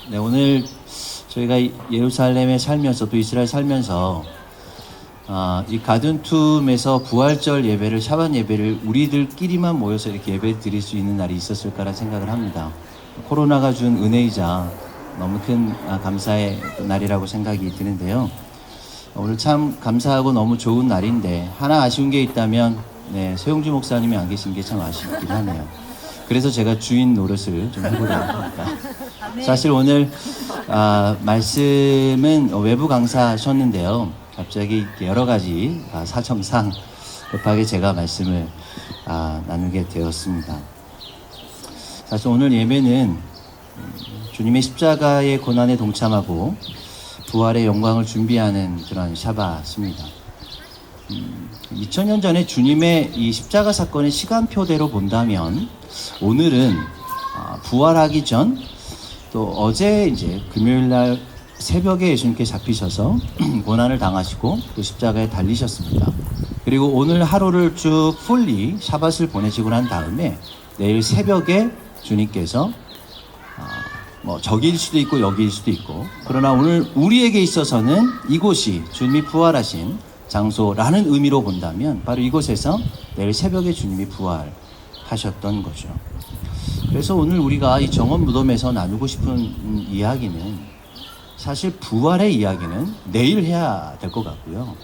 네, 오늘 저희가 예루살렘에 살면서 또 이스라엘 살면서 이 가든툼에서 부활절 예배를 샤bat 예배를 우리들끼리만 모여서 이렇게 예배 드릴 수 있는 날이 있었을까라는 생각을 합니다. 코로나가 준 은혜이자 너무 큰 감사의 날이라고 생각이 드는데요. 오늘 참 감사하고 너무 좋은 날인데 하나 아쉬운 게 있다면 소영주 목사님이 안 계신 게 참 아쉽긴 하네요. 그래서 제가 주인 노릇을 좀 해보려고 합니다. 사실 오늘 말씀은 외부 강사하셨는데요. 갑자기 여러 가지 사정상 급하게 제가 말씀을 나누게 되었습니다. 사실 오늘 예배는 주님의 십자가의 고난에 동참하고 부활의 영광을 준비하는 그런 샤bat입니다. 2000년 전에 주님의 이 십자가 사건의 시간표대로 본다면 오늘은 부활하기 전 또 어제 이제 금요일 날 새벽에 예수님께 잡히셔서 고난을 당하시고 또 십자가에 달리셨습니다. 그리고 오늘 하루를 쭉 풀리 샤밧을 보내시고 난 다음에 내일 새벽에 주님께서 저기일 수도 있고 여기일 수도 있고, 그러나 오늘 우리에게 있어서는 이곳이 주님이 부활하신 장소라는 의미로 본다면 바로 이곳에서 내일 새벽에 주님이 부활하셨던 거죠. 그래서 오늘 우리가 이 정원 무덤에서 나누고 싶은 이야기는 사실 부활의 이야기는 내일 해야 될 것 같고요.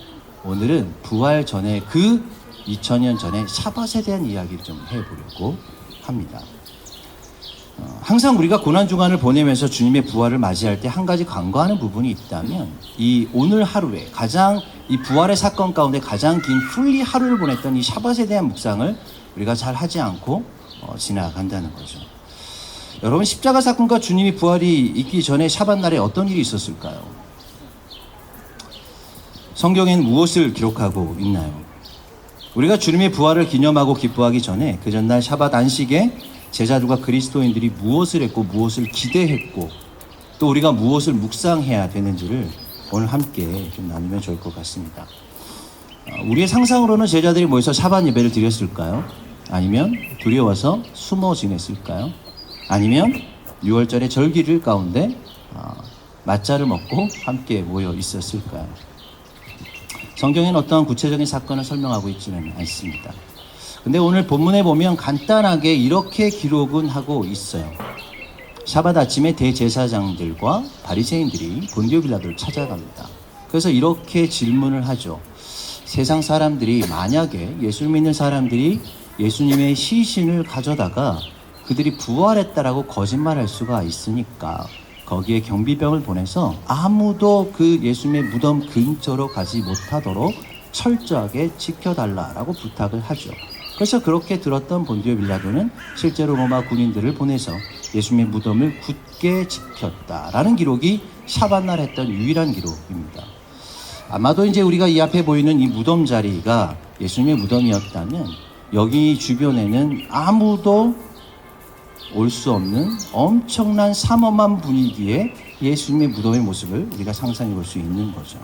오늘은 부활 전에 그 2000년 전에 샤밧에 대한 이야기를 좀 해보려고 합니다. 항상 우리가 고난주간을 보내면서 주님의 부활을 맞이할 때 한 가지 간과하는 부분이 있다면 이 오늘 하루에 가장 이 부활의 사건 가운데 가장 긴 풀리 하루를 보냈던 이 샤밧에 대한 묵상을 우리가 잘 하지 않고 지나간다는 거죠. 여러분, 십자가 사건과 주님이 부활이 있기 전에 샤밧 날에 어떤 일이 있었을까요? 성경에는 무엇을 기록하고 있나요? 우리가 주님의 부활을 기념하고 기뻐하기 전에 그 전날 샤밧 안식에 제자들과 그리스도인들이 무엇을 했고 무엇을 기대했고 또 우리가 무엇을 묵상해야 되는지를 오늘 함께 좀 나누면 좋을 것 같습니다. 우리의 상상으로는 제자들이 모여서 샤밧 예배를 드렸을까요? 아니면 두려워서 숨어 지냈을까요? 아니면 6월절의 절기를 가운데 맞자를 먹고 함께 모여 있었을까요? 성경에는 어떠한 구체적인 사건을 설명하고 있지는 않습니다. 근데 오늘 본문에 보면 간단하게 이렇게 기록은 하고 있어요. 샤밧 아침에 대제사장들과 바리새인들이 본디오 빌라도를 찾아갑니다. 그래서 이렇게 질문을 하죠. 세상 사람들이 만약에 예수 믿는 사람들이 예수님의 시신을 가져다가 그들이 부활했다라고 거짓말할 수가 있으니까 거기에 경비병을 보내서 아무도 그 예수님의 무덤 근처로 가지 못하도록 철저하게 지켜달라라고 부탁을 하죠. 그래서 그렇게 들었던 본디오 빌라도는 실제로 로마 군인들을 보내서 예수님의 무덤을 굳게 지켰다라는 기록이 샤밧 날 했던 유일한 기록입니다. 아마도 이제 우리가 이 앞에 보이는 이 무덤 자리가 예수님의 무덤이었다면 여기 주변에는 아무도 올 수 없는 엄청난 삼엄한 분위기의 예수님의 무덤의 모습을 우리가 상상해 볼 수 있는 거죠.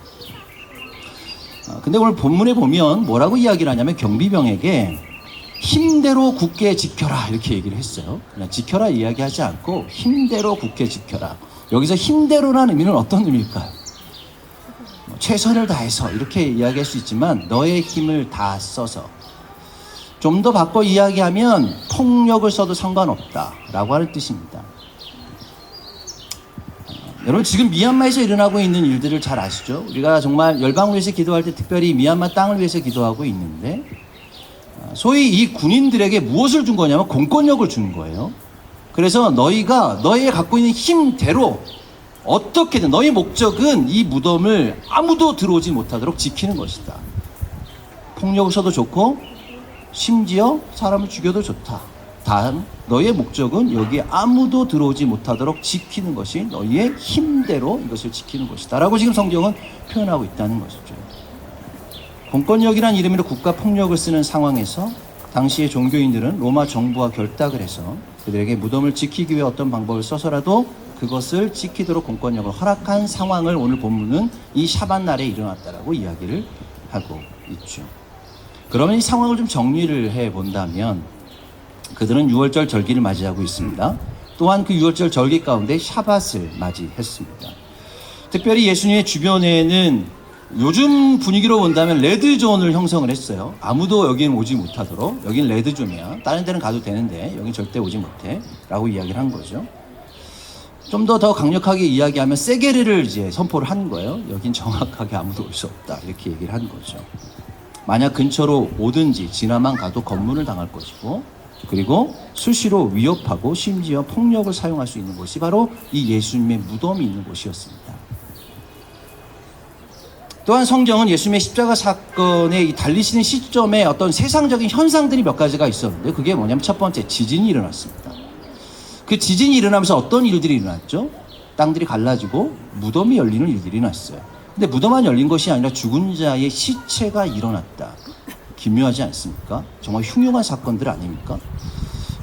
근데 오늘 본문에 보면 뭐라고 이야기를 하냐면 경비병에게 힘대로 굳게 지켜라 이렇게 얘기를 했어요. 그냥 지켜라 이야기하지 않고 힘대로 굳게 지켜라. 여기서 힘대로라는 의미는 어떤 의미일까요? 최선을 다해서 이렇게 이야기할 수 있지만 너의 힘을 다 써서, 좀 더 바꿔 이야기하면 폭력을 써도 상관없다라고 하는 뜻입니다. 여러분, 지금 미얀마에서 일어나고 있는 일들을 잘 아시죠? 우리가 정말 열방을 위해서 기도할 때 특별히 미얀마 땅을 위해서 기도하고 있는데, 소위 이 군인들에게 무엇을 준 거냐면 공권력을 주는 거예요. 그래서 너희가 너희의 갖고 있는 힘대로 어떻게든 너희 목적은 이 무덤을 아무도 들어오지 못하도록 지키는 것이다. 폭력을 써도 좋고 심지어 사람을 죽여도 좋다. 단 너희의 목적은 여기에 아무도 들어오지 못하도록 지키는 것이 너희의 힘대로 이것을 지키는 것이다 라고 지금 성경은 표현하고 있다는 것이죠. 공권력이란 이름으로 국가 폭력을 쓰는 상황에서 당시의 종교인들은 로마 정부와 결탁을 해서 그들에게 무덤을 지키기 위해 어떤 방법을 써서라도 그것을 지키도록 공권력을 허락한 상황을 오늘 본문은 이 샤밧 날에 일어났다라고 이야기를 하고 있죠. 그러면 이 상황을 좀 정리를 해 본다면 그들은 6월절 절기를 맞이하고 있습니다. 또한 그 유월절 절기 가운데 샤밧을 맞이했습니다. 특별히 예수님의 주변에는 요즘 분위기로 본다면 레드존을 형성을 했어요. 아무도 여기는 오지 못하도록. 여긴 레드존이야. 다른 데는 가도 되는데 여긴 절대 오지 못해 라고 이야기를 한 거죠. 좀 더 강력하게 이야기하면 세게르를 이제 선포를 한 거예요. 여긴 정확하게 아무도 올 수 없다 이렇게 얘기를 한 거죠. 만약 근처로 오든지 지나만 가도 검문을 당할 것이고, 그리고 수시로 위협하고 심지어 폭력을 사용할 수 있는 곳이 바로 이 예수님의 무덤이 있는 곳이었습니다. 또한 성경은 예수님의 십자가 사건의 이 달리시는 시점에 어떤 세상적인 현상들이 몇 가지가 있었는데, 그게 뭐냐면 첫 번째, 지진이 일어났습니다. 그 지진이 일어나면서 어떤 일들이 일어났죠? 땅들이 갈라지고 무덤이 열리는 일들이 났어요. 근데 무덤만 열린 것이 아니라 죽은 자의 시체가 일어났다. 기묘하지 않습니까? 정말 흉흉한 사건들 아닙니까?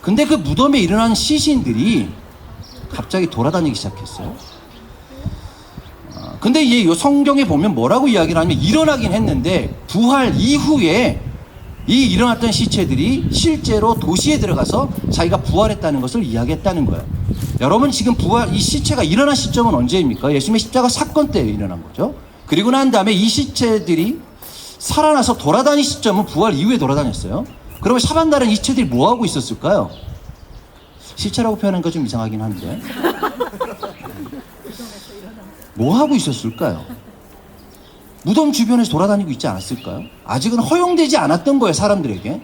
근데 그 무덤에 일어난 시신들이 갑자기 돌아다니기 시작했어요. 근데 이 성경에 보면 뭐라고 이야기를 하냐면, 일어나긴 했는데 부활 이후에 이 일어났던 시체들이 실제로 도시에 들어가서 자기가 부활했다는 것을 이야기했다는 거예요. 여러분, 지금 이 시체가 일어난 시점은 언제입니까? 예수님의 십자가 사건 때 일어난 거죠. 그리고 난 다음에 이 시체들이 살아나서 돌아다닌 시점은 부활 이후에 돌아다녔어요. 그러면 샤밧날은 이 시체들이 뭐 하고 있었을까요? 시체라고 표현하니까 좀 이상하긴 한데 뭐 하고 있었을까요? 무덤 주변에서 돌아다니고 있지 않았을까요? 아직은 허용되지 않았던 거예요, 사람들에게.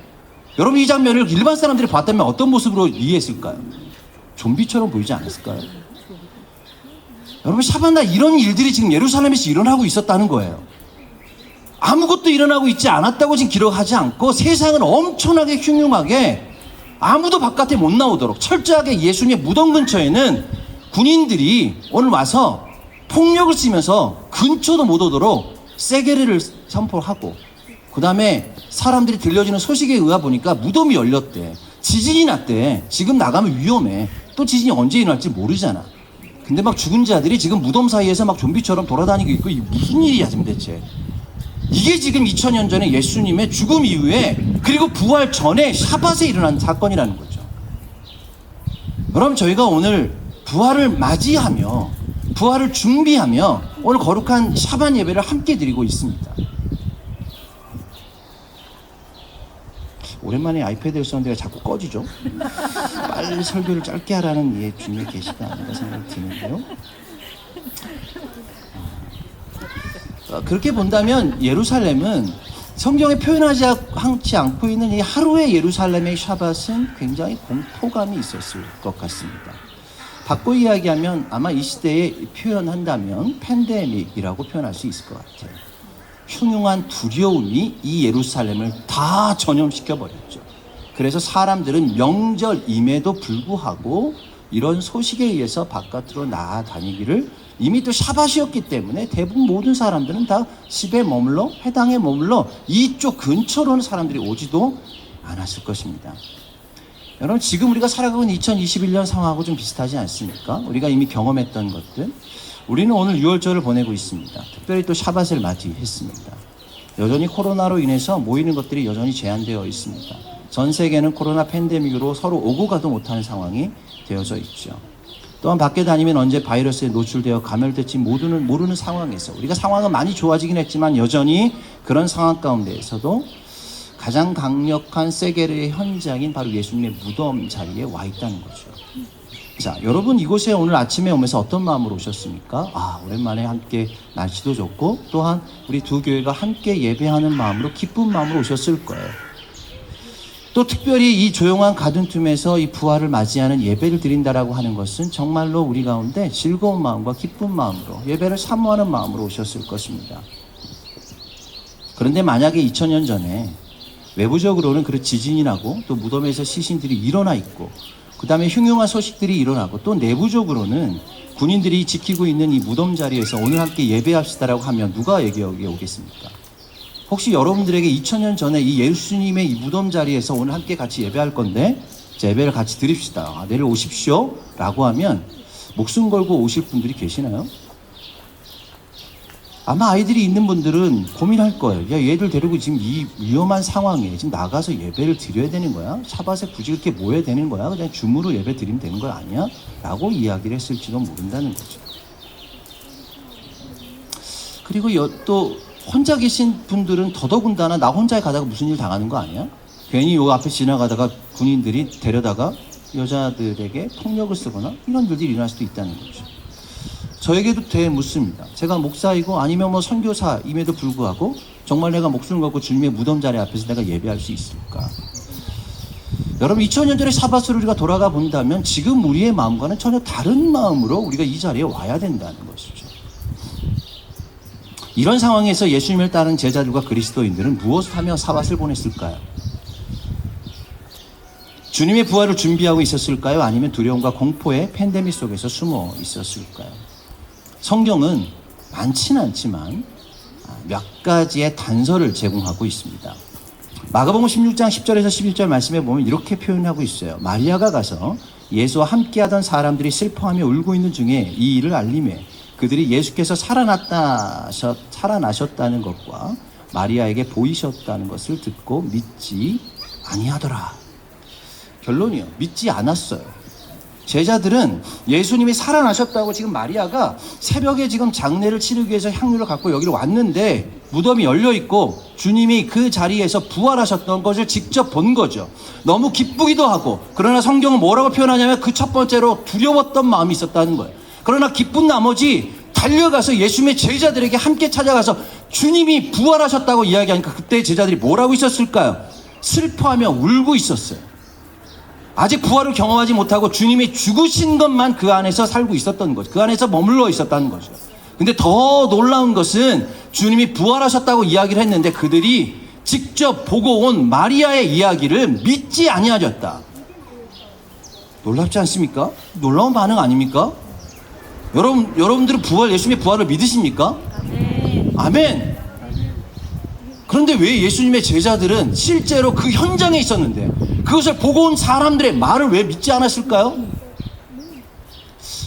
여러분, 이 장면을 일반 사람들이 봤다면 어떤 모습으로 이해했을까요? 좀비처럼 보이지 않았을까요? 여러분, 샤밧날 이런 일들이 지금 예루살렘에서 일어나고 있었다는 거예요. 아무것도 일어나고 있지 않았다고 지금 기록하지 않고, 세상은 엄청나게 흉흉하게 아무도 바깥에 못 나오도록 철저하게 예수님의 무덤 근처에는 군인들이 오늘 와서 폭력을 쓰면서 근처도 못 오도록 세게르를 선포하고, 그 다음에 사람들이 들려주는 소식에 의하 보니까 무덤이 열렸대. 지진이 났대. 지금 나가면 위험해. 또 지진이 언제 일어날지 모르잖아. 근데 막 죽은 자들이 지금 무덤 사이에서 막 좀비처럼 돌아다니고 있고, 이게 무슨 일이야 지금 대체. 이게 지금 2000년 전에 예수님의 죽음 이후에, 그리고 부활 전에 샤밧에 일어난 사건이라는 거죠. 그럼 저희가 오늘 부활을 맞이하며 부활을 준비하며 오늘 거룩한 샤밧 예배를 함께 드리고 있습니다. 오랜만에 아이패드를 썼는데 자꾸 꺼지죠? 빨리 설교를 짧게 하라는 예, 주님의 계시가 아닌가 생각이 드는데요. 그렇게 본다면 예루살렘은 성경에 표현하지 않고 있는 이 하루의 예루살렘의 샤밧은 굉장히 공포감이 있었을 것 같습니다. 바꿔 이야기하면 아마 이 시대에 표현한다면 팬데믹이라고 표현할 수 있을 것 같아요. 흉흉한 두려움이 이 예루살렘을 다 전염시켜 버렸죠. 그래서 사람들은 명절임에도 불구하고 이런 소식에 의해서 바깥으로 나아다니기를, 이미 또 샤밧이었기 때문에 대부분 모든 사람들은 다 집에 머물러, 회당에 머물러 이쪽 근처로는 사람들이 오지도 않았을 것입니다. 여러분, 지금 우리가 살아가고 있는 2021년 상황하고 좀 비슷하지 않습니까? 우리가 이미 경험했던 것들. 우리는 오늘 유월절을 보내고 있습니다. 특별히 또 샤밧을 맞이했습니다. 여전히 코로나로 인해서 모이는 것들이 여전히 제한되어 있습니다. 전 세계는 코로나 팬데믹으로 서로 오고 가도 못하는 상황이 되어져 있죠. 또한 밖에 다니면 언제 바이러스에 노출되어 감염될지 모르는 상황에서, 우리가 상황은 많이 좋아지긴 했지만 여전히 그런 상황 가운데에서도 가장 강력한 세게르의 현장인 바로 예수님의 무덤 자리에 와 있다는 거죠. 자, 여러분, 이곳에 오늘 아침에 오면서 어떤 마음으로 오셨습니까? 오랜만에 함께 날씨도 좋고, 또한 우리 두 교회가 함께 예배하는 마음으로, 기쁜 마음으로 오셨을 거예요. 또 특별히 이 조용한 가든 틈에서 이 부활을 맞이하는 예배를 드린다라고 하는 것은 정말로 우리 가운데 즐거운 마음과 기쁜 마음으로, 예배를 사모하는 마음으로 오셨을 것입니다. 그런데 만약에 2000년 전에 외부적으로는 그 지진이 나고 또 무덤에서 시신들이 일어나 있고, 그 다음에 흉흉한 소식들이 일어나고, 또 내부적으로는 군인들이 지키고 있는 이 무덤 자리에서 오늘 함께 예배합시다라고 하면 누가 여기에 오겠습니까? 혹시 여러분들에게 2000년 전에 이 예수님의 이 무덤 자리에서 오늘 함께 같이 예배할 건데 예배를 같이 드립시다, 내일 오십시오 라고 하면 목숨 걸고 오실 분들이 계시나요? 아마 아이들이 있는 분들은 고민할 거예요. 야, 얘들 데리고 지금 이 위험한 상황에 지금 나가서 예배를 드려야 되는 거야? 샤밧에 굳이 그렇게 모여야 되는 거야? 그냥 줌으로 예배 드리면 되는 거 아니야? 라고 이야기를 했을지도 모른다는 거죠. 그리고 또 혼자 계신 분들은 더더군다나 나 혼자 가다가 무슨 일 당하는 거 아니야? 괜히 요 앞에 지나가다가 군인들이 데려다가 여자들에게 폭력을 쓰거나 이런 일들이 일어날 수도 있다는 거죠. 저에게도 묻습니다. 제가 목사이고 아니면 뭐 선교사임에도 불구하고 정말 내가 목숨을 걸고 주님의 무덤 자리 앞에서 내가 예배할 수 있을까? 여러분 2000년 전의 샤밧으로 우리가 돌아가 본다면 지금 우리의 마음과는 전혀 다른 마음으로 우리가 이 자리에 와야 된다는 것이죠. 이런 상황에서 예수님을 따른 제자들과 그리스도인들은 무엇을 하며 샤밧을 보냈을까요? 주님의 부활을 준비하고 있었을까요? 아니면 두려움과 공포의 팬데믹 속에서 숨어 있었을까요? 성경은 많지는 않지만 몇 가지의 단서를 제공하고 있습니다. 마가복음 16장 10절에서 11절 말씀에 보면 이렇게 표현하고 있어요. 마리아가 가서 예수와 함께하던 사람들이 슬퍼하며 울고 있는 중에 이 일을 알림해 그들이 예수께서 살아나셨다는 것과 마리아에게 보이셨다는 것을 듣고 믿지 아니하더라. 결론이요. 믿지 않았어요. 제자들은 예수님이 살아나셨다고 지금 마리아가 새벽에 지금 장례를 치르기 위해서 향유를 갖고 여기로 왔는데 무덤이 열려있고 주님이 그 자리에서 부활하셨던 것을 직접 본 거죠. 너무 기쁘기도 하고, 그러나 성경은 뭐라고 표현하냐면 그 첫 번째로 두려웠던 마음이 있었다는 거예요. 그러나 기쁜 나머지 달려가서 예수님의 제자들에게 함께 찾아가서 주님이 부활하셨다고 이야기하니까 그때 제자들이 뭐라고 있었을까요? 슬퍼하며 울고 있었어요. 아직 부활을 경험하지 못하고 주님이 죽으신 것만 그 안에서 살고 있었던 거죠. 그 안에서 머물러 있었다는 거죠. 근데 더 놀라운 것은 주님이 부활하셨다고 이야기를 했는데 그들이 직접 보고 온 마리아의 이야기를 믿지 아니하였다. 놀랍지 않습니까? 놀라운 반응 아닙니까? 여러분들은 예수님의 부활을 믿으십니까? 아멘. 그런데 왜 예수님의 제자들은 실제로 그 현장에 있었는데 그것을 보고 온 사람들의 말을 왜 믿지 않았을까요?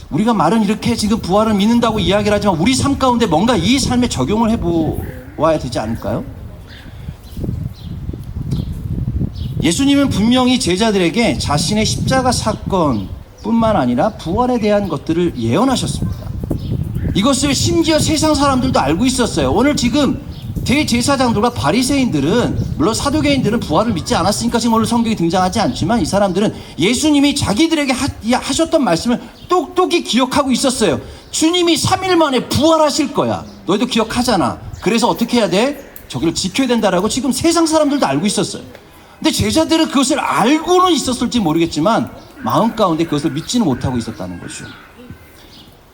우리가 말은 이렇게 지금 부활을 믿는다고 이야기를 하지만 우리 삶 가운데 뭔가 이 삶에 적용을 해보아야 되지 않을까요? 예수님은 분명히 제자들에게 자신의 십자가 사건뿐만 아니라 부활에 대한 것들을 예언하셨습니다. 이것을 심지어 세상 사람들도 알고 있었어요. 오늘 지금 대제사장들과 바리새인들은, 물론 사두개인들은 부활을 믿지 않았으니까 지금 오늘 성경에 등장하지 않지만 이 사람들은 예수님이 자기들에게 하셨던 말씀을 똑똑히 기억하고 있었어요. 주님이 3일 만에 부활하실 거야. 너희도 기억하잖아. 그래서 어떻게 해야 돼? 저기를 지켜야 된다라고 지금 세상 사람들도 알고 있었어요. 근데 제자들은 그것을 알고는 있었을지 모르겠지만 마음 가운데 그것을 믿지는 못하고 있었다는 것이죠.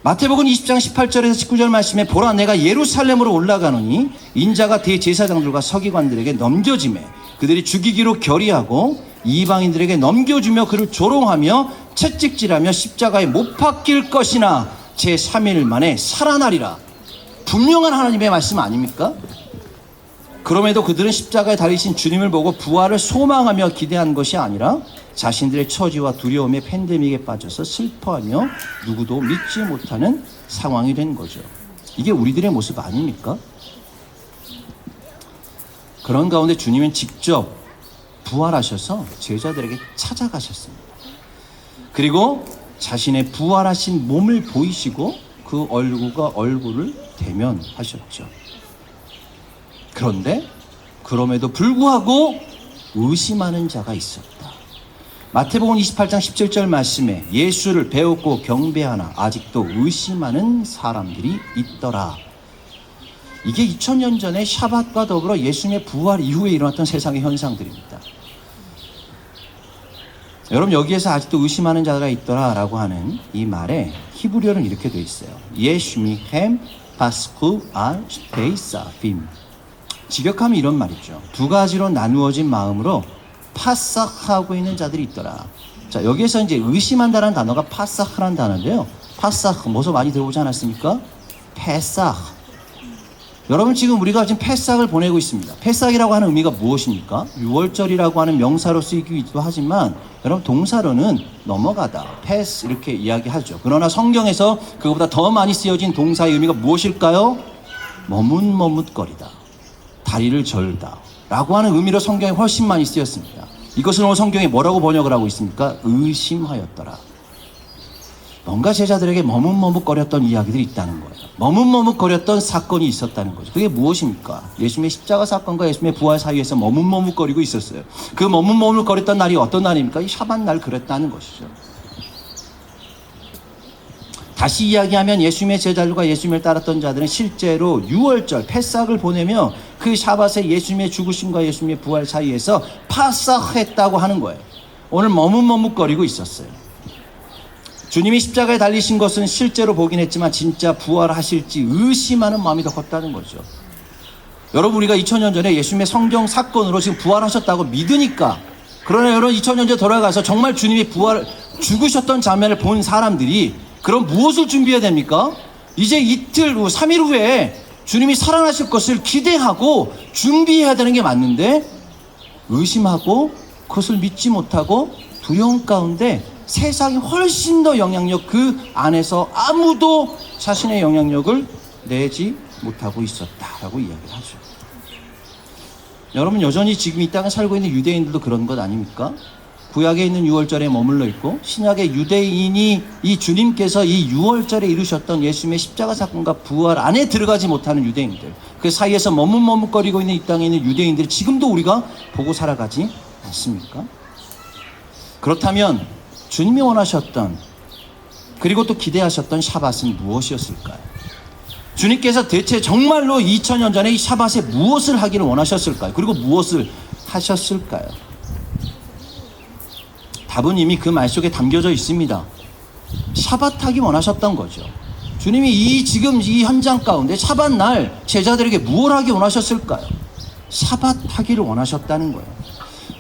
마태복음 20장 18절에서 19절 말씀에 보라 내가 예루살렘으로 올라가노니 인자가 대제사장들과 서기관들에게 넘겨지매 그들이 죽이기로 결의하고 이방인들에게 넘겨주며 그를 조롱하며 채찍질하며 십자가에 못 박힐 것이나 제3일 만에 살아나리라. 분명한 하나님의 말씀 아닙니까? 그럼에도 그들은 십자가에 달리신 주님을 보고 부활을 소망하며 기대한 것이 아니라 자신들의 처지와 두려움의 팬데믹에 빠져서 슬퍼하며 누구도 믿지 못하는 상황이 된 거죠. 이게 우리들의 모습 아닙니까? 그런 가운데 주님은 직접 부활하셔서 제자들에게 찾아가셨습니다. 그리고 자신의 부활하신 몸을 보이시고 그 얼굴과 얼굴을 대면하셨죠. 그런데 그럼에도 불구하고 의심하는 자가 있었다. 마태복음 28장 17절 말씀에 예수를 배웠고 경배하나 아직도 의심하는 사람들이 있더라. 이게 2000년 전에 샤밧과 더불어 예수님의 부활 이후에 일어났던 세상의 현상들입니다. 여러분 여기에서 아직도 의심하는 자가 있더라 라고 하는 이 말에 히브리어는 이렇게 되어 있어요. 예슈미햄 파스쿠 알 스페이사빔. 직역하면 이런 말이죠. 두 가지로 나누어진 마음으로 파삭하고 있는 자들이 있더라. 자, 여기에서 이제 의심한다는 단어가 파삭하라는 단어인데요. 파삭, 뭐서 많이 들어보지 않았습니까? 페삭. 여러분 지금 우리가 지금 페삭을 보내고 있습니다. 페삭이라고 하는 의미가 무엇입니까? 6월절이라고 하는 명사로 쓰이기도 하지만 여러분 동사로는 넘어가다, 패스 이렇게 이야기하죠. 그러나 성경에서 그것보다 더 많이 쓰여진 동사의 의미가 무엇일까요? 머뭇머뭇거리다, 다리를 절다 라고 하는 의미로 성경에 훨씬 많이 쓰였습니다. 이것은 오늘 성경에 뭐라고 번역을 하고 있습니까? 의심하였더라. 뭔가 제자들에게 머뭇머뭇거렸던 이야기들이 있다는 거예요. 머뭇머뭇거렸던 사건이 있었다는 거죠. 그게 무엇입니까? 예수님의 십자가 사건과 예수님의 부활 사이에서 머뭇머뭇거리고 있었어요. 그 머뭇머뭇거렸던 날이 어떤 날입니까? 이 샤밧 날 그랬다는 것이죠. 다시 이야기하면 예수님의 제자들과 예수님을 따랐던 자들은 실제로 유월절 패삭을 보내며 그 샤밧에 예수님의 죽으심과 예수님의 부활 사이에서 파삭했다고 하는 거예요. 오늘 머뭇머뭇거리고 있었어요. 주님이 십자가에 달리신 것은 실제로 보긴 했지만 진짜 부활하실지 의심하는 마음이 더 컸다는 거죠. 여러분, 우리가 2000년 전에 예수님의 성경 사건으로 지금 부활하셨다고 믿으니까, 그러나 여러분 2000년 전에 돌아가서 정말 주님이 죽으셨던 장면을 본 사람들이 그럼 무엇을 준비해야 됩니까? 이제 이틀 후, 3일 후에 주님이 살아나실 것을 기대하고 준비해야 되는 게 맞는데, 의심하고 그것을 믿지 못하고 두려움 가운데 세상이 훨씬 더 영향력, 그 안에서 아무도 자신의 영향력을 내지 못하고 있었다라고 이야기를 하죠. 여러분, 여전히 지금 이 땅에 살고 있는 유대인들도 그런 것 아닙니까? 구약에 있는 유월절에 머물러 있고 신약의 유대인이 이 주님께서 이 유월절에 이루셨던 예수님의 십자가 사건과 부활 안에 들어가지 못하는 유대인들, 그 사이에서 머뭇머뭇거리고 있는 이 땅에 있는 유대인들이 지금도 우리가 보고 살아가지 않습니까? 그렇다면 주님이 원하셨던, 그리고 또 기대하셨던 샤밧은 무엇이었을까요? 주님께서 대체 정말로 2000년 전에 이 샤밧에 무엇을 하기를 원하셨을까요? 그리고 무엇을 하셨을까요? 답은 이미 그 말 속에 담겨져 있습니다. 샤밧 하기 원하셨던 거죠. 주님이 지금 이 현장 가운데 샤밧 날 제자들에게 무엇을 하기 원하셨을까요? 샤밧 하기를 원하셨다는 거예요.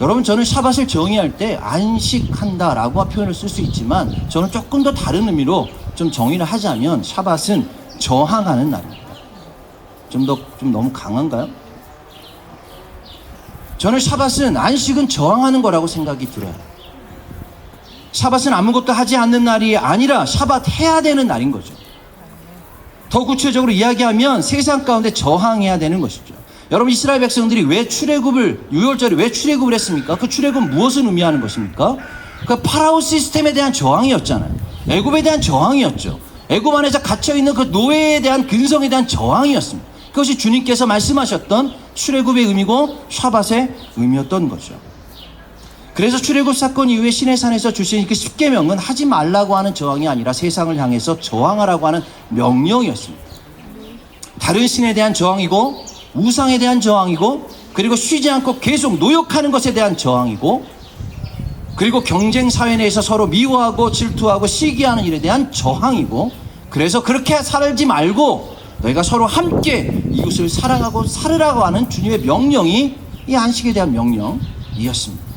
여러분, 저는 샤밧을 정의할 때 안식한다라고 표현을 쓸 수 있지만, 저는 조금 더 다른 의미로 좀 정의를 하자면 샤밧은 저항하는 날입니다. 좀 너무 강한가요? 저는 샤밧은, 안식은 저항하는 거라고 생각이 들어요. 샤밧은 아무것도 하지 않는 날이 아니라 샤밧 해야 되는 날인 거죠. 더 구체적으로 이야기하면 세상 가운데 저항해야 되는 것이죠. 여러분, 이스라엘 백성들이 왜 유월절에 왜 출애굽을 했습니까? 그 출애굽은 무엇을 의미하는 것입니까? 그 파라오 시스템에 대한 저항이었잖아요. 애굽에 대한 저항이었죠. 애굽 안에서 갇혀있는 그 노예에 대한 근성에 대한 저항이었습니다. 그것이 주님께서 말씀하셨던 출애굽의 의미고 샤밧의 의미였던 거죠. 그래서 출애굽 사건 이후에 시내산에서 주신 그 십계명은 하지 말라고 하는 저항이 아니라 세상을 향해서 저항하라고 하는 명령이었습니다. 다른 신에 대한 저항이고, 우상에 대한 저항이고, 그리고 쉬지 않고 계속 노역하는 것에 대한 저항이고, 그리고 경쟁 사회 내에서 서로 미워하고 질투하고 시기하는 일에 대한 저항이고, 그래서 그렇게 살지 말고 너희가 서로 함께 이웃을 사랑하고 살으라고 하는 주님의 명령이 이 안식에 대한 명령이었습니다.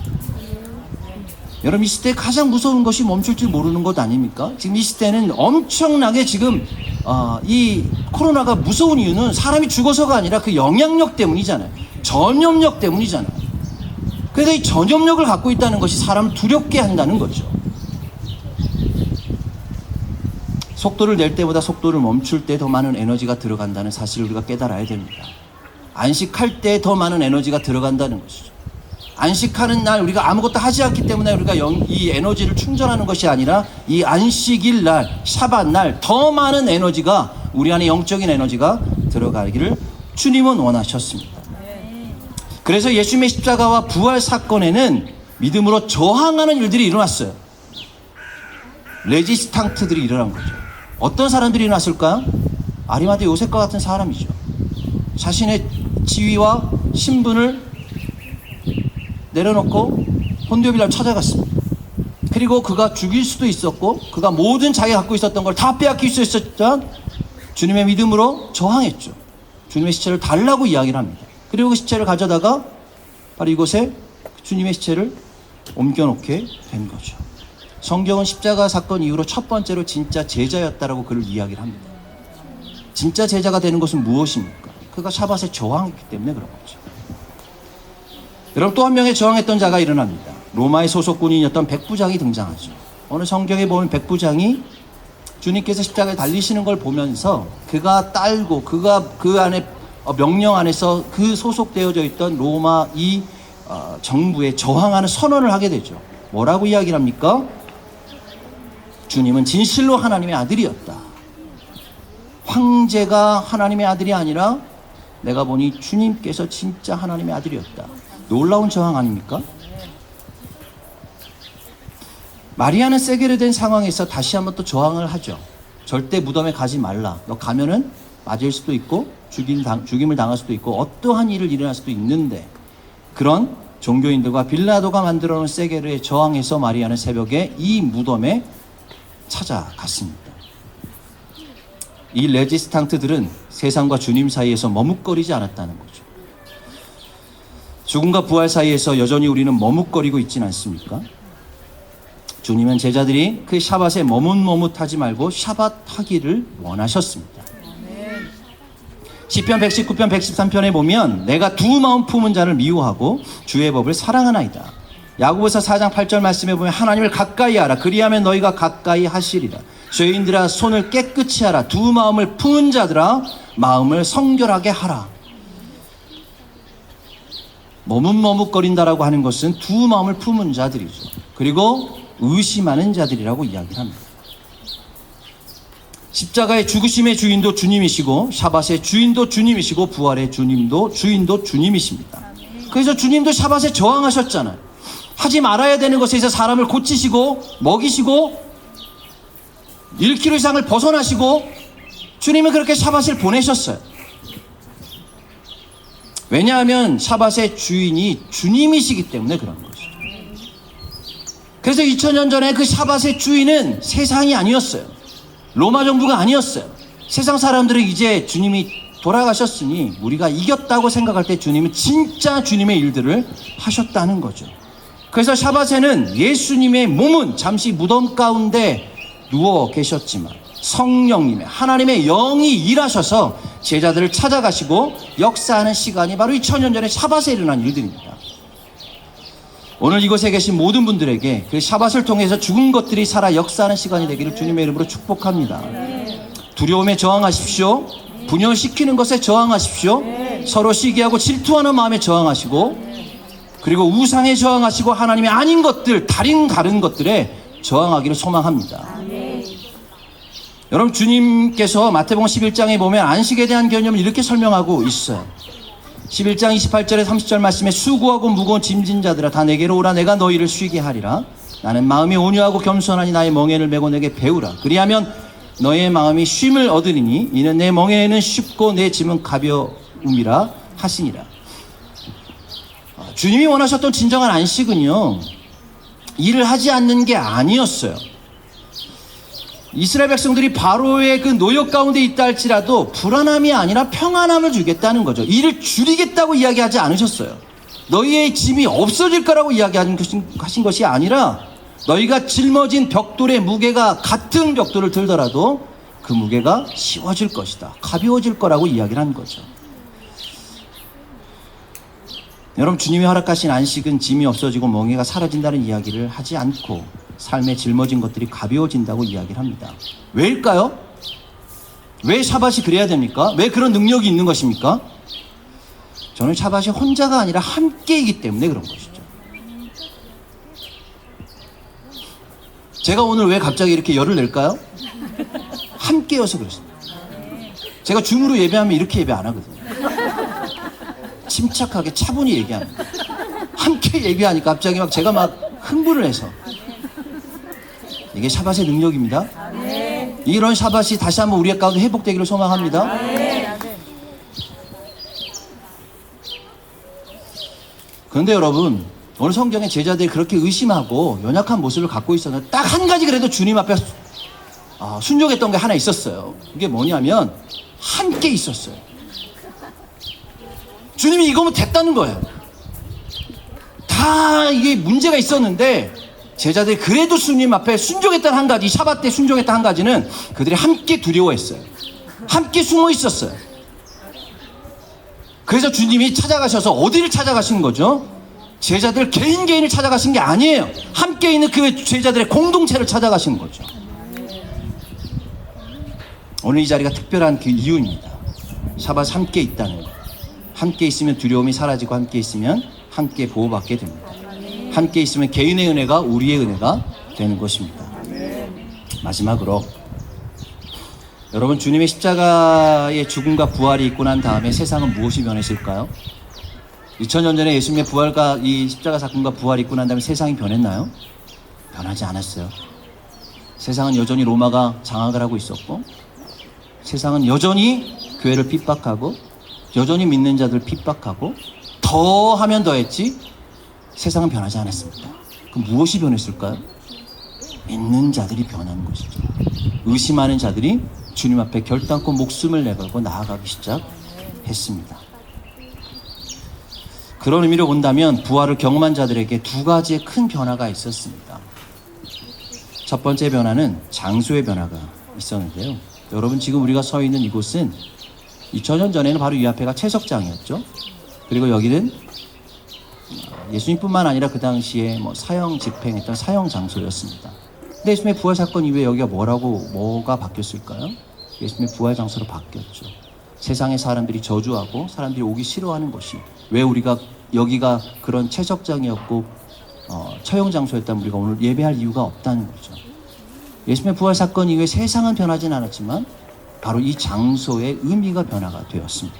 여러분, 이 시대에 가장 무서운 것이 멈출 줄 모르는 것 아닙니까? 지금 이 시대는 엄청나게 지금 이 코로나가 무서운 이유는 사람이 죽어서가 아니라 그 영향력 때문이잖아요. 전염력 때문이잖아요. 그래서 이 전염력을 갖고 있다는 것이 사람을 두렵게 한다는 거죠. 속도를 낼 때보다 속도를 멈출 때 더 많은 에너지가 들어간다는 사실을 우리가 깨달아야 됩니다. 안식할 때 더 많은 에너지가 들어간다는 것이죠. 안식하는 날 우리가 아무것도 하지 않기 때문에 우리가 이 에너지를 충전하는 것이 아니라 이 안식일 날, 샤밧 날 더 많은 에너지가, 우리 안에 영적인 에너지가 들어가기를 주님은 원하셨습니다. 그래서 예수님의 십자가와 부활 사건에는 믿음으로 저항하는 일들이 일어났어요. 레지스탕트들이 일어난 거죠. 어떤 사람들이 일어났을까요? 아리마대 요셉과 같은 사람이죠. 자신의 지위와 신분을 내려놓고 본디오 빌라를 찾아갔습니다. 그리고 그가 죽일 수도 있었고, 그가 모든 자기가 갖고 있었던 걸 다 빼앗길 수 있었지만 주님의 믿음으로 저항했죠. 주님의 시체를 달라고 이야기를 합니다. 그리고 그 시체를 가져다가 바로 이곳에 주님의 시체를 옮겨놓게 된 거죠. 성경은 십자가 사건 이후로 첫 번째로 진짜 제자였다라고 그를 이야기를 합니다. 진짜 제자가 되는 것은 무엇입니까? 그가 샤밧에 저항했기 때문에 그런 거죠. 여러분, 또 한 명의 저항했던 자가 일어납니다. 로마의 소속 군인이었던 백부장이 등장하죠. 어느 성경에 보면 백부장이 주님께서 십자가에 달리시는 걸 보면서 그가 딸고 그가 그 안에 명령 안에서 그 소속되어져 있던 로마 이 정부에 저항하는 선언을 하게 되죠. 뭐라고 이야기를 합니까? 주님은 진실로 하나님의 아들이었다. 황제가 하나님의 아들이 아니라 내가 보니 주님께서 진짜 하나님의 아들이었다. 놀라운 저항 아닙니까? 마리아는 세게르된 상황에서 다시 한번 또 저항을 하죠. 절대 무덤에 가지 말라. 너 가면은 맞을 수도 있고 죽임을 당할 수도 있고 어떠한 일을 일어날 수도 있는데, 그런 종교인들과 빌라도가 만들어 놓은 세게르에 저항해서 마리아는 새벽에 이 무덤에 찾아갔습니다. 이 레지스탕트들은 세상과 주님 사이에서 머뭇거리지 않았다는 거죠. 죽음과 부활 사이에서 여전히 우리는 머뭇거리고 있지는 않습니까? 주님은 제자들이 그 샤밧에 머뭇머뭇하지 말고 샤밧 하기를 원하셨습니다. 시편 119편 113편에 보면 내가 두 마음 품은 자를 미워하고 주의 법을 사랑하나이다. 야고보서 4장 8절 말씀에 보면 하나님을 가까이 하라. 그리하면 너희가 가까이 하시리라. 죄인들아 손을 깨끗이 하라. 두 마음을 품은 자들아 마음을 성결하게 하라. 머뭇머뭇거린다라고 하는 것은 두 마음을 품은 자들이죠. 그리고 의심하는 자들이라고 이야기를 합니다. 십자가의 죽으심의 주인도 주님이시고 샤밧의 주인도 주님이시고 부활의 주님도 주인도 주님이십니다. 그래서 주님도 샤밧에 저항하셨잖아요. 하지 말아야 되는 것에 있어서 사람을 고치시고 먹이시고 1km 이상을 벗어나시고 주님은 그렇게 샤밧을 보내셨어요. 왜냐하면 샤밧의 주인이 주님이시기 때문에 그런 거죠. 그래서 2000년 전에 그 샤밧의 주인은 세상이 아니었어요. 로마 정부가 아니었어요. 세상 사람들은 이제 주님이 돌아가셨으니 우리가 이겼다고 생각할 때 주님은 진짜 주님의 일들을 하셨다는 거죠. 그래서 샤밧에는 예수님의 몸은 잠시 무덤 가운데 누워 계셨지만 성령님의 하나님의 영이 일하셔서 제자들을 찾아가시고 역사하는 시간이 바로 2000년 전에 샤밧에 일어난 일들입니다. 오늘 이곳에 계신 모든 분들에게 그 샤밧을 통해서 죽은 것들이 살아 역사하는 시간이 되기를 주님의 이름으로 축복합니다. 두려움에 저항하십시오. 분열시키는 것에 저항하십시오. 서로 시기하고 질투하는 마음에 저항하시고, 그리고 우상에 저항하시고 하나님이 아닌 것들, 다른 것들에 저항하기를 소망합니다. 여러분, 주님께서 마태복음 11장에 보면 안식에 대한 개념을 이렇게 설명하고 있어요. 11장 28절에 30절 말씀에 수고하고 무거운 짐진 자들아 다 내게로 오라. 내가 너희를 쉬게 하리라. 나는 마음이 온유하고 겸손하니 나의 멍에를 메고 내게 배우라. 그리하면 너의 마음이 쉼을 얻으리니 이는 내 멍에는 쉽고 내 짐은 가벼움이라 하시니라. 주님이 원하셨던 진정한 안식은요, 일을 하지 않는 게 아니었어요. 이스라엘 백성들이 바로의 그 노역 가운데 있다 할지라도 불안함이 아니라 평안함을 주겠다는 거죠. 일을 줄이겠다고 이야기하지 않으셨어요. 너희의 짐이 없어질 거라고 이야기하신 것이 아니라 너희가 짊어진 벽돌의 무게가 같은 벽돌을 들더라도 그 무게가 쉬워질 것이다, 가벼워질 거라고 이야기를 한 거죠. 여러분, 주님이 허락하신 안식은 짐이 없어지고 멍에가 사라진다는 이야기를 하지 않고 삶에 짊어진 것들이 가벼워진다고 이야기를 합니다. 왜일까요? 왜 샤밧이 그래야 됩니까? 왜 그런 능력이 있는 것입니까? 저는 샤밧이 혼자가 아니라 함께이기 때문에 그런 것이죠. 제가 오늘 왜 갑자기 이렇게 열을 낼까요? 함께여서 그렇습니다. 제가 줌으로 예배하면 이렇게 예배 안 하거든요. 침착하게 차분히 얘기합니다. 함께 얘기하니까 갑자기 제가 흥분을 해서. 이게 샤밧의 능력입니다. 이런 샤밧이 다시 한번 우리 가운데 회복되기를 소망합니다. 그런데 여러분, 오늘 성경에 제자들이 그렇게 의심하고 연약한 모습을 갖고 있었는데 딱 한 가지 그래도 주님 앞에 순종했던 게 하나 있었어요. 그게 뭐냐면 함께 있었어요. 주님이 이거면 됐다는 거예요. 다 이게 문제가 있었는데 제자들이 그래도 주님 앞에 순종했던 한 가지, 샤밧 때 순종했던 한 가지는 그들이 함께 두려워했어요. 함께 숨어 있었어요. 그래서 주님이 찾아가셔서 어디를 찾아가신 거죠? 제자들 개인을 찾아가신 게 아니에요. 함께 있는 그 제자들의 공동체를 찾아가신 거죠. 오늘 이 자리가 특별한 그 이유입니다. 샤밧 함께 있다는 것. 함께 있으면 두려움이 사라지고 함께 있으면 함께 보호받게 됩니다. 함께 있으면 개인의 은혜가 우리의 은혜가 되는 것입니다. 마지막으로 여러분, 주님의 십자가의 죽음과 부활이 있고 난 다음에 세상은 무엇이 변했을까요? 2000년 전에 예수님의 부활과 이 십자가 사건과 부활이 있고 난 다음에 세상이 변했나요? 변하지 않았어요. 세상은 여전히 로마가 장악을 하고 있었고, 세상은 여전히 교회를 핍박하고, 여전히 믿는 자들 핍박하고, 더 하면 더했지 세상은 변하지 않았습니다. 그럼 무엇이 변했을까요? 믿는 자들이 변한 것이죠. 의심하는 자들이 주님 앞에 결단코 목숨을 내걸고 나아가기 시작했습니다. 그런 의미로 본다면 부활을 경험한 자들에게 두 가지의 큰 변화가 있었습니다. 첫 번째 변화는 장소의 변화가 있었는데요. 여러분, 지금 우리가 서 있는 이곳은 2000년 전에는 바로 이 앞에가 채석장이었죠. 그리고 여기는 예수님뿐만 아니라 그 당시에 사형 집행했던 사형 장소였습니다. 근데 예수님의 부활 사건 이후에 여기가 뭐가 바뀌었을까요? 예수님의 부활 장소로 바뀌었죠. 세상의 사람들이 저주하고 사람들이 오기 싫어하는 것이, 왜 우리가 여기가 그런 채석장이었고 처형 장소였다면 우리가 오늘 예배할 이유가 없다는 거죠. 예수님의 부활 사건 이후에 세상은 변하진 않았지만 바로 이 장소의 의미가 변화가 되었습니다.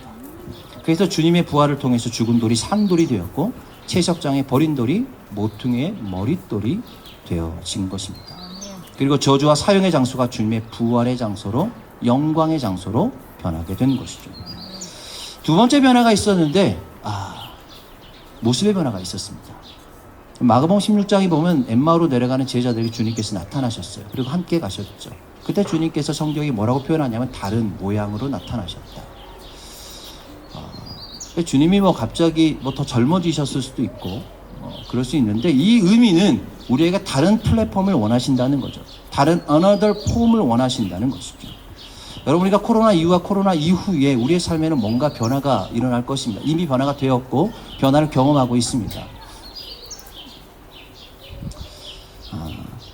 그래서 주님의 부활을 통해서 죽은 돌이 산돌이 되었고, 채석장에 버린 돌이 모퉁이의 머릿돌이 되어진 것입니다. 그리고 저주와 사형의 장소가 주님의 부활의 장소로, 영광의 장소로 변하게 된 것이죠. 두 번째 변화가 있었는데 모습의 변화가 있었습니다. 마가복음 16장에 보면 엠마오로 내려가는 제자들에게 주님께서 나타나셨어요. 그리고 함께 가셨죠. 그때 주님께서 성경이 뭐라고 표현하냐면 다른 모양으로 나타나셨다. 주님이 갑자기 더 젊어지셨을 수도 있고 그럴 수 있는데, 이 의미는 우리에게 다른 플랫폼을 원하신다는 거죠. 다른 another 폼을 원하신다는 것이죠. 여러분, 우리가 코로나 이후와 코로나 이후에 우리의 삶에는 뭔가 변화가 일어날 것입니다. 이미 변화가 되었고 변화를 경험하고 있습니다.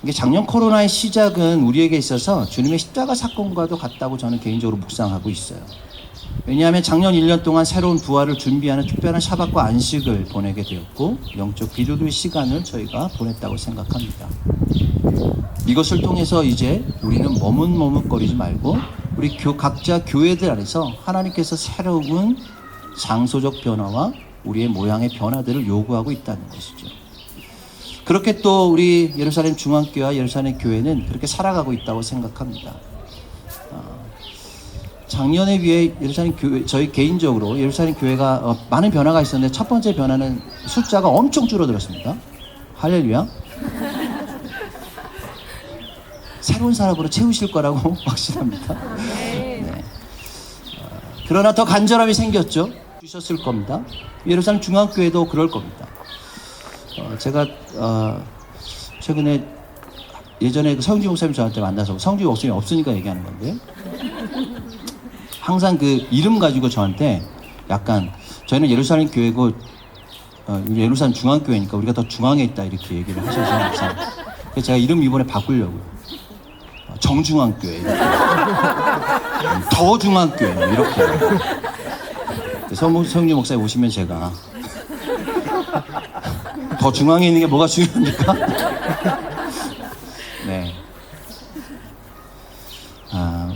이게 작년 코로나의 시작은 우리에게 있어서 주님의 십자가 사건과도 같다고 저는 개인적으로 묵상하고 있어요. 왜냐하면 작년 1년 동안 새로운 부활을 준비하는 특별한 샤밧과 안식을 보내게 되었고, 영적 기도의 시간을 저희가 보냈다고 생각합니다. 이것을 통해서 이제 우리는 머뭇머뭇거리지 말고 우리 각자 교회들 안에서 하나님께서 새로운 장소적 변화와 우리의 모양의 변화들을 요구하고 있다는 것이죠. 그렇게 또 우리 예루살렘 중앙교회와 예루살렘 교회는 그렇게 살아가고 있다고 생각합니다. 작년에 비해 예루살렘 교회, 저희 개인적으로 예루살렘 교회가 많은 변화가 있었는데, 첫 번째 변화는 숫자가 엄청 줄어들었습니다. 할렐루야. 새로운 사람으로 채우실 거라고 확신합니다. 네. 그러나 더 간절함이 생겼죠. 주셨을 겁니다. 예루살렘 중앙교회도 그럴 겁니다. 제가 최근에 예전에 성주 목사님 저한테 만나서, 성주 목사님이 없으니까 얘기하는 건데요, 항상 그 이름 가지고 저한테 약간, 저희는 예루살렘 교회고 예루살렘 중앙교회니까 우리가 더 중앙에 있다 이렇게 얘기를 하셔서 항상, 그래서 제가 이름 이번에 바꾸려고요. 정중앙교회, 더 중앙교회 이렇게. 성주 목사님 오시면 제가 더 중앙에 있는 게 뭐가 중요합니까? 네.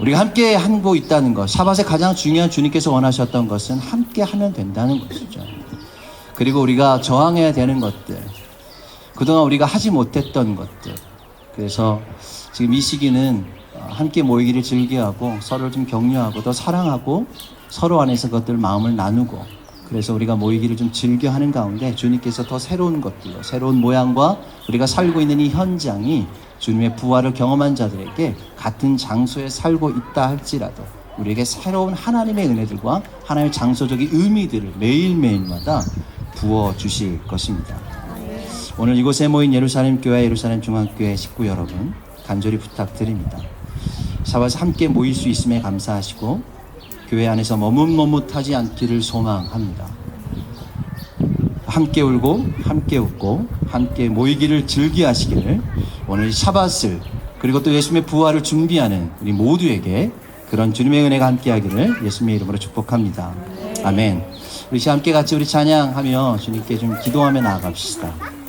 우리가 함께 하고 있다는 것, 샤밧의 가장 중요한 주님께서 원하셨던 것은 함께 하면 된다는 것이죠. 그리고 우리가 저항해야 되는 것들, 그동안 우리가 하지 못했던 것들, 그래서 지금 이 시기는 함께 모이기를 즐겨하고 서로를 좀 격려하고 더 사랑하고 서로 안에서 그것들 마음을 나누고, 그래서 우리가 모이기를 좀 즐겨하는 가운데 주님께서 더 새로운 것들로, 새로운 모양과 우리가 살고 있는 이 현장이 주님의 부활을 경험한 자들에게 같은 장소에 살고 있다 할지라도 우리에게 새로운 하나님의 은혜들과 하나님의 장소적인 의미들을 매일매일마다 부어주실 것입니다. 오늘 이곳에 모인 예루살렘 교회, 예루살렘 중앙교회 식구 여러분, 간절히 부탁드립니다. 샤밧에 함께 모일 수 있음에 감사하시고 교회 안에서 머뭇머뭇하지 않기를 소망합니다. 함께 울고 함께 웃고 함께 모이기를 즐겨하시기를 오늘 샤밧을, 그리고 또 예수님의 부활을 준비하는 우리 모두에게 그런 주님의 은혜가 함께하기를 예수님의 이름으로 축복합니다. 아멘. 우리 함께 같이 우리 찬양하며 주님께 좀 기도하며 나아갑시다.